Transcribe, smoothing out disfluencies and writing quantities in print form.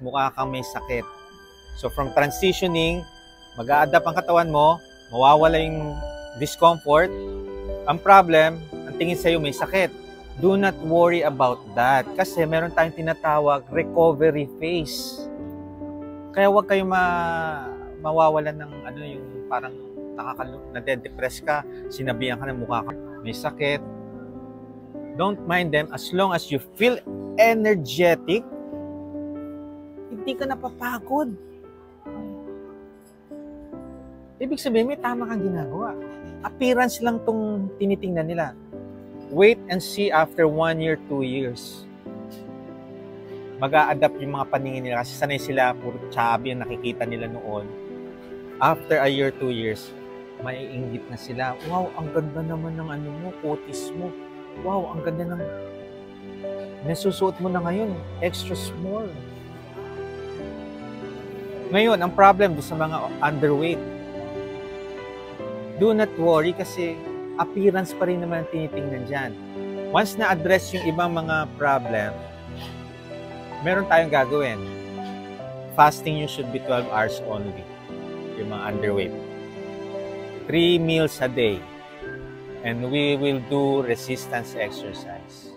mukha kang may sakit. So from transitioning, mag-a-adapt ang katawan mo, mawawala yung discomfort. Ang problem, ang tingin sa'yo may sakit. Do not worry about that. Kasi meron tayong tinatawag recovery phase. Kaya huwag kayong mawawalan ng yung parang nade-depress ka, sinabihan ka ng mukha ka may sakit. Don't mind them as long as you feel energetic. Hindi ka napapagod. Ibig sabihin, may tama kang ginagawa. Appearance lang tong tinitingnan nila. Wait and see after 1 year, 2 years. Mag-a-adapt yung mga paningin nila kasi sanay sila, puro chubby ang nakikita nila noon. After a year, 2 years, maiinggit na sila. Wow, ang ganda naman ng mo, kutis mo. Wow, ang ganda ng nasusuot mo na ngayon, extra small. Ngayon, ang problem sa mga underweight, do not worry kasi appearance pa rin naman tinitingnan dyan. Once na-address yung ibang mga problem, meron tayong gagawin. Fasting you should be 12 hours only. Yung mga underweight. 3 meals a day. And we will do resistance exercise.